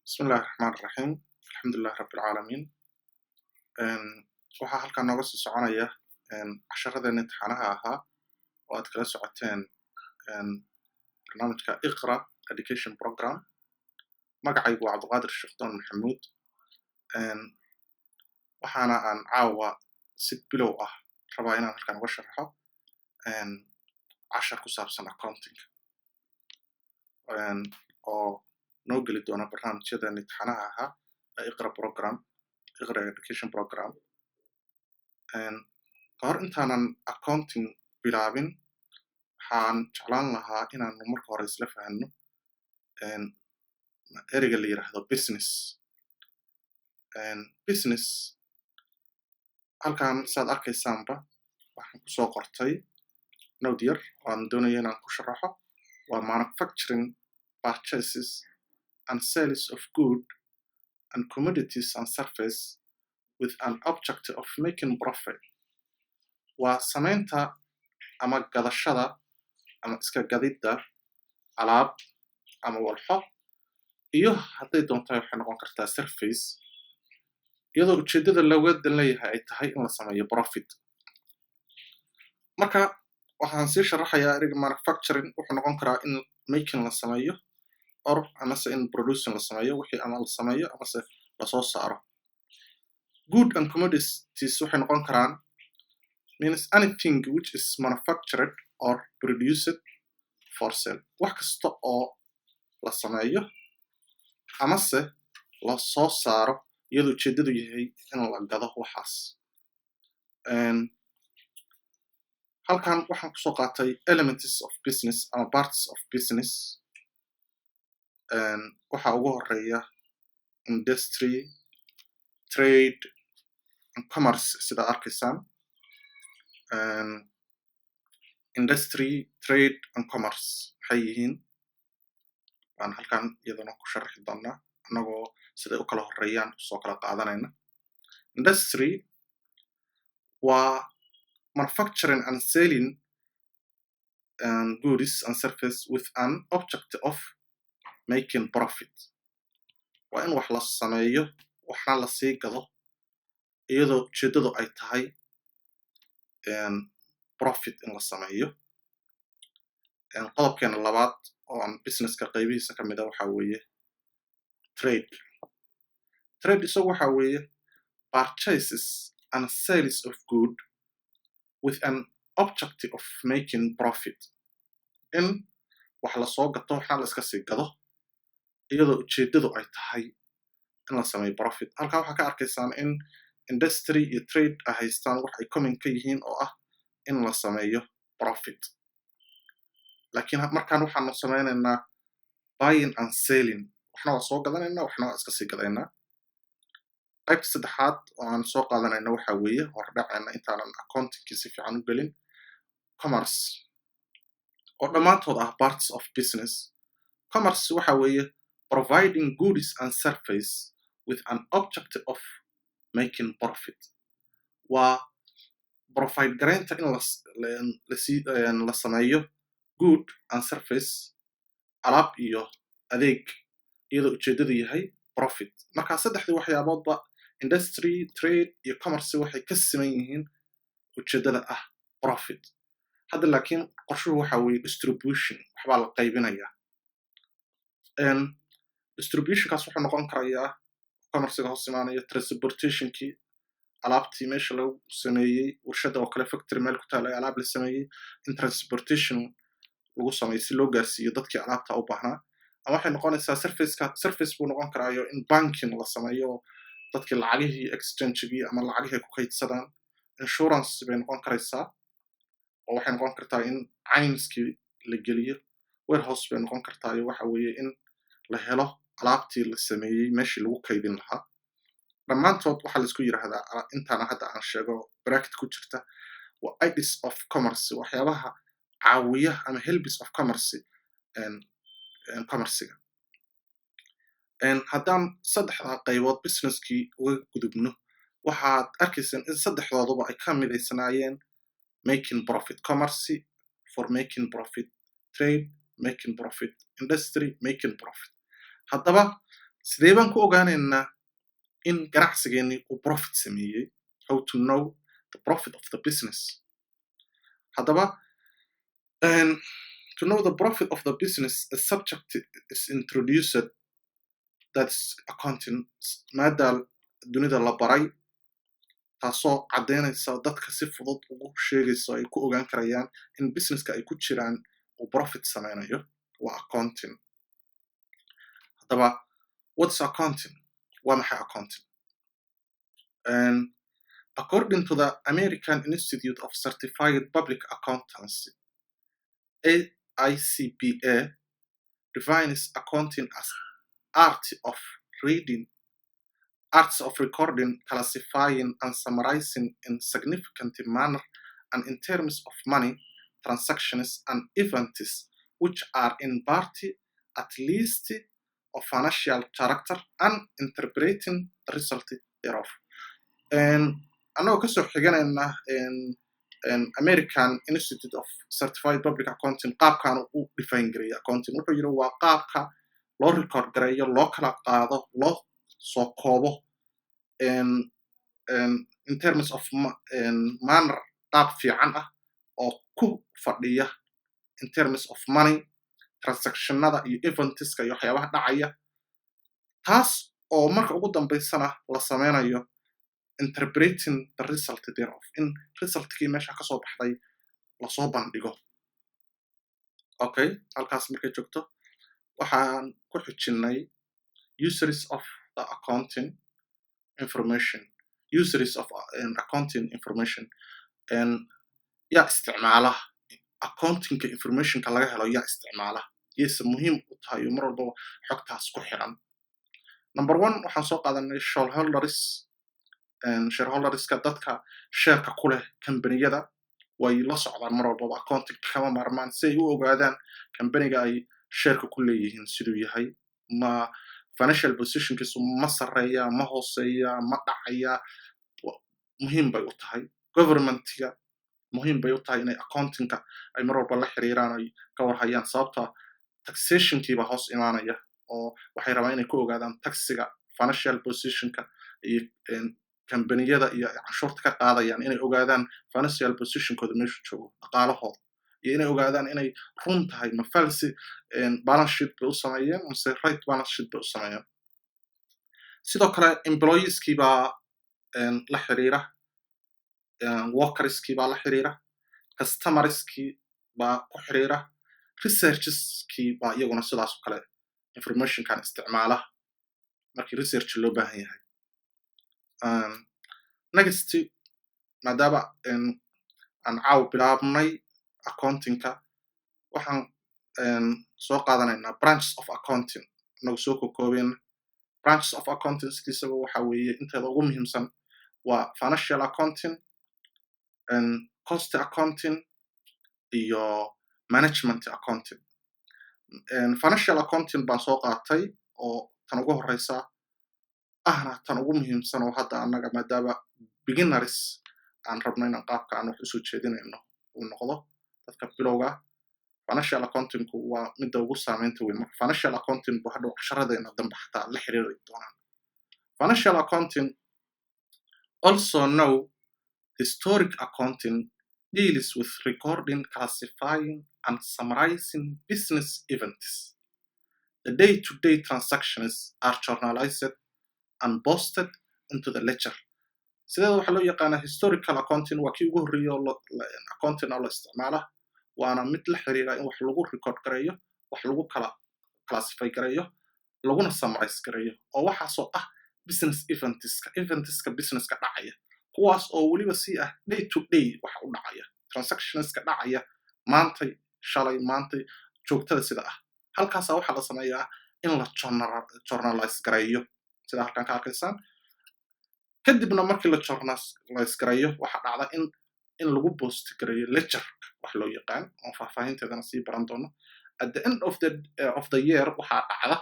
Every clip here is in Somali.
بسم الله الرحمن الرحيم الحمد لله رب العالمين waxaa halkan nooga sii soconaya casharadeen imtixaanaha ahaa oo aad kala socoteen barnaamijka iqra education program magacaygu waa cabdiqaadir sheekhdon maxamuud waxaana aan caawa si bilow ah rabaa inaan halkan uga sharaxo cashar ku saabsan accounting oo noo geli doona barnaamijyadeen imtixaanaha ahaa iqra education program kahor intaanan accounting bilaabin waxaan jeclaan lahaa inaanu marka hore isla fahanno ereyga la yiraahdo business halkan saad arkaysaanba waxaan kusoo qortay node yar oo aan doonayo inaan ku sharaxo waa manufacturing purchases and sales of good and commodities and service with an objective of making profit waa samaynta ama gadashada ama iska gadidda alaab ama walxo iyo hadday doonto waxay noqon kartaa service iyadoo ujeeddada looga dan leeyahay ay tahay in la sameeyo profit marka waxaan sii sharaxayaa ereyga manufacturing wuxuu noqon karaa in making la sameeyo or amase in producing la sameeyo wixii ama la sameeyo amase lasoo saaro good and commodities waxay noqon karaan means anything which is manufactured or produced for sale wax kasta oo la sameeyo amase la soo saaro iyadoo ujeeddadu yahay in la gado waxaas halkan waxaan kusoo qaatay elements of business ama parts of business waxaa ugu horeeya industry trade and commerce sida arkaysaan industry trade and commerce waxay yihiin waan halkan iyadana ku sharaxi doonaa annagoo siday u kala horeeyaan soo kala qaadanayna industry waa manufacturing and selling goods and services with an objective of making profit waa in wax la sameeyo waxna la sii gado iyadoo ujeeddadu ay tahay profit in la sameeyo qodobkeena labaad oo aan businesska qaybihiisa ka mid a waxaa weeye trade isagu waxaa weeye purchases and sales of good with an objective of making profit in wax la soo gato waxna la iska sii gado iyadoo ujeeddadu ay tahay in la sameeyo profit halkaa waxaa ka arkaysaan in industry iyo trade ay haystaan wax ay common ka yihiin oo ah in la sameeyo profit laakiin markaan waxaanu samaynaynaa buying and selling waxna waa soo gadanaynaa waxna waa iska sii gadaynaa qaybta saddexaad oo aan soo qaadanayna waxaa weeye hordhaceena intaanan accountingkii si fiican u gelin commerce oo dhammaantood ah parts of business commerce waxa weeye providing goods and service with an objective of making profit waa provide garaynta in la sameeyo good and service alaab iyo adeeg iyadoo ujeeddadu yahay profit marka saddexdii waxyaaboodba industry trade iyo commerce waxay ka siman yihiin ujeeddada ah profit hadda laakiin qorshuhu waxa weeye distribution waxbaa la qaybinayaa distributionkaas wuxuu noqon karayaa commercega hoos imaanaya transportationkii alaabtii meesha lagu sameeyey warshada oo kale factory meel ku taala alaab la sameeyey in transportation lagu sameeyo si loo gaarsiiyo dadkii alaabta u baahnaa ama waxay noqonaysaa service buu noqon karaayo in banking la sameeyo dadkii lacagihii exchangegii ama lacagihii ku kaydsadaan insurance bay noqon karaysaa oo waxay noqon kartaa in caynskii la geliyo warehouse bay noqon kartaayo waxa weeye in la helo alaabtii la sameeyey meeshii lagu kaydin lahaa dhammaantood waxaa laisku yidhaahdaa intaana hadda aan sheego bracket ku jirta waa aids of commerce waxyaabaha caawiya ama helbis of commercega haddaan saddexdaa qaybood businesskii uga gudubno waxaad arkaysaan in saddexdooduba ay ka midaysanaayeen making profit commerce for making profit trade making profit industry making profit haddaba sidee baan ku ogaanaynaa in ganacsigeennii uu profit sameeyey? How to know the profit of the business? Haddaba to know the profit of the business, a subject is introduced, that's accounting, maadaal dunida la baray, taasoo caddeynaysa dadka si fudud ugu sheegayso ay ku ogaan karayaan in businesska ay ku jiraan uu profit sameynayo. Waa accounting. Haddaba what's accounting? Waa maxay accounting? According to the American Institute of Certified Public Accountancy, AICPA, defines accounting as arts of recording, classifying, and summarizing in significant manner and in terms of money, transactions, and events which are in part at least of financial character and interpreting the result thereof. Anagoo kasoo xiganayna American Institute of Certified Public Accounting, qaabkan uu define gareeya accounting wuxuu yiri waa qaabka loo record gareeyo, loo kala qaado, loo soo koobo in terms of manner, qaab fiican ah oo ku fadhiya in terms of money, transactionada iyo eventska iyo waxyaabaha dhacaya, taas oo marka ugu dambeysana la sameynayo interpreting the result thereof, in resultkii meesha ka soo baxday lasoo bandhigo. Okay, halkaas markay joogto waxaan ku xijinay uses of the accounting information, uses of accounting information, yaa isticmaala accountingka informationka laga helo, yaa isticmaala, yeese muhiim u tahay mar walbaba xogtaas ku xiran. Number 1 waxaan soo qaadanay shareholderska, dadka shareka ku leh kambaniyada way la socdaan mar walbaba accounting kama maarmaan si ay u ogaadaan kambaniga ay shareka ku leeyihiin siduu yahay, ma financial positionkiisu ma sareeya, ma hooseeya, ma dhacaya. Muhiim bay u tahay governmentiga, muhiim bay u tahay inay accountingka ay mar walba la xiriiraan, ay ka warhayaan, sababta taxationkiiba hoos imaanaya oo waxay rabaan inay ku ogaadaan taxiga, financial positionka iyo kambaniyada iyo canshuurta ka qaadayaan, inay ogaadaan financial positionkooda meeshu joogo, dhaqaalahooda, iyo inay ogaadaan inay run tahay, ma falsi balance sheet bay u sameeyeen mise right balance sheet bay u sameeyeen. Sidoo kale employeeskii baa la xiriira, workerskii baa la xiriira, customerskii baa ku xiriira, researcheskii baa iyaguna sidaas oo kale informationkan isticmaala markii research loo baahan yahay. Next, maadaama aan caaw bilaabnay accountingka, waxaan soo qaadanaynaa branches of accounting. Nagu soo koobeen branches of accounting sidiisaba waxa weeye inteeda ugu muhiimsan waa financial accounting, cost accounting iyo management accounting. Financial accounting baan soo qaatay oo tan ugu horeysa ahna tan ugu muhiimsan oo hadda annaga maadaama beginners aan rabno inaan qaabka aan wax usoo jeedinayno uu noqdo dadka bilowga. Financial accounting waa midda ugu saameynta weyn, marka financial accounting buu hadhow casharadeenna dambe xataa la xiriiri doonaan. Financial accounting, also know historic accounting, deals with recording, classifying, and summarizing business events. The day-to-day transactions are journalized and posted into the ledger. Sideeda waxaa loo yaqaanaa historical accounting, waa kii ugu horreeya accounting oo la isticmaala, waana mid la xiriira in wax lagu record gareeyo, wax lagu kala classify gareeyo, laguna summarize gareeyo, oo waxaasoo ah business eventska businesska dhacaya, kuwaas oo weliba si ah day to day waxa u dhacaya, transactionska dhacaya maantay, shalay, maantay, joogtada sida ah. Halkaasa waxaa la sameeyaa in la journalize gareeyo sida halkan ka arkaysaan. Kadibna markii la journalize gareeyo waxaa dhacda in lagu post gareeyo ledger wax loo yaqaan, oo faahfaahinteedana sii baran doono. At the end of the year waxaa dhacda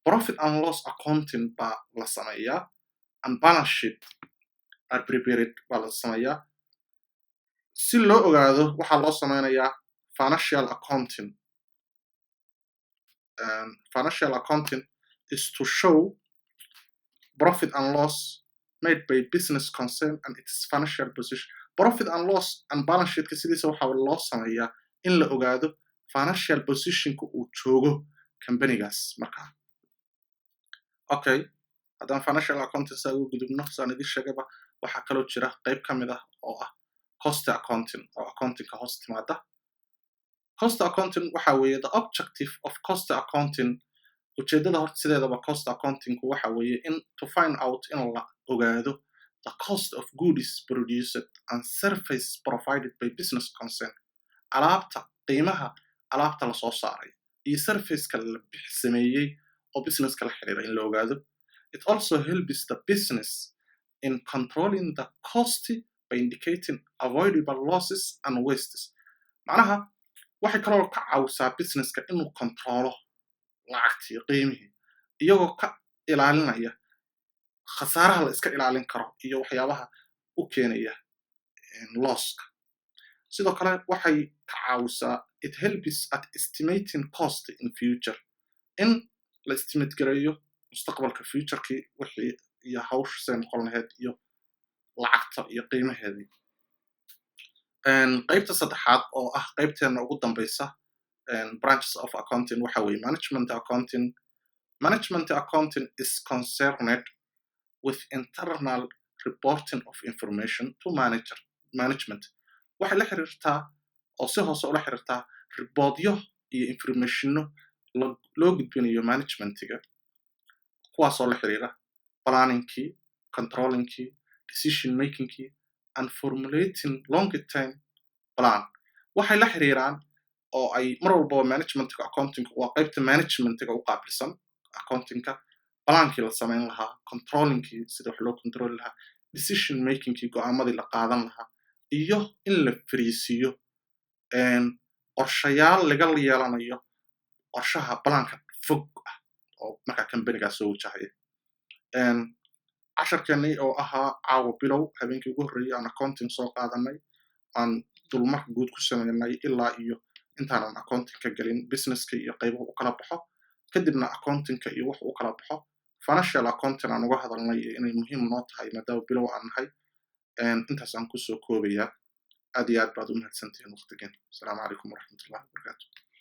profit and loss accounting baa la sameeyaa, and balance sheet are prepared baa la sameeyaa. Si loo ogaado waxaa loo sameynayaa financial accounting. Financial accounting is to show profit and loss made by business concern and its financial position. Profit and loss and balance sheet sidiisa waxa loo sameeyaa in la ogaado financial positionka uu joogo companygaas markaa. Okay, haddaan financial accounting saa ugu gudubno saan idin sheegaba waxaa kaloo jira qayb ka mid ah oo ah cost accounting oo accountingka hoos timaada. Cost accounting waxa weeye the objective of cost accounting ujeedada horta sideedaba cost accountingku waxa weeye in to find out in la ogaado the cost of goods produced and service provided by business concern. Alaabta qiimaha alaabta la soo saaray iyo serviceka la sameeyay oo businesska la xiriira in la ogaado. It also helps the business in controlling the cost by indicating avoidable losses and wastes. Macnaha waxay kaloo ka caawisaa businesska inuu controlo lacagtii qiimihii iyagoo ka ilaalinaya khasaaraha la iska ilaalin karo iyo waxyaabaha u keenaya losska. sidoo kale waxay ka caawisaa it helps at estimating cost in future in la estimate gareeyo mustaqbalka futurekii wixii iyo hawsha say noqon lahayd iyo lacagta iyo qiimaheedii. qaybta saddexaad oo ah qaybteena ugu dambaysa branches of accounting waxa weeye management accounting. Management accounting is concerned with internal reporting of information to management. waxay la xiriirtaa oo si hoose ula xiriirtaa riboodyo iyo informationno loo gudbinayo managementiga kuwaasoo la xiriira planningkii, controllingkii, decision makingkii and formulating long-term plan. waxay la xiriiraan oo ay mar walbaba managementiga accountingka waa qaybta managementiga u qaabilsan accountingka, plaankii la samayn lahaa, controllingkii sida wax loo control lahaa, decision makingkii go'aamadii la qaadan lahaa iyo in la fariisiyo qorshayaal laga yeelanayo qorshaha balaanka fog ah oo markaa companygaas soo wajahaya. casharkeennii oo ahaa caawa bilow habeenkii ugu horreeyay aan accounting soo qaadanay aan dulmarka guud ku sameynay ilaa iyo intaanan accountingka gelin businesska iyo qaybuhu u kala baxo kadibna accountingka iyo wax u kala baxo financial accounting aan uga hadalnay inay muhiim noo tahay maadaama bilow aan nahay. intaas aan kusoo koobayaa aad iyo aad baad u mahadsantihiin waqtigan. asalaamu calaykum waraxmatullahi wabarakaatu.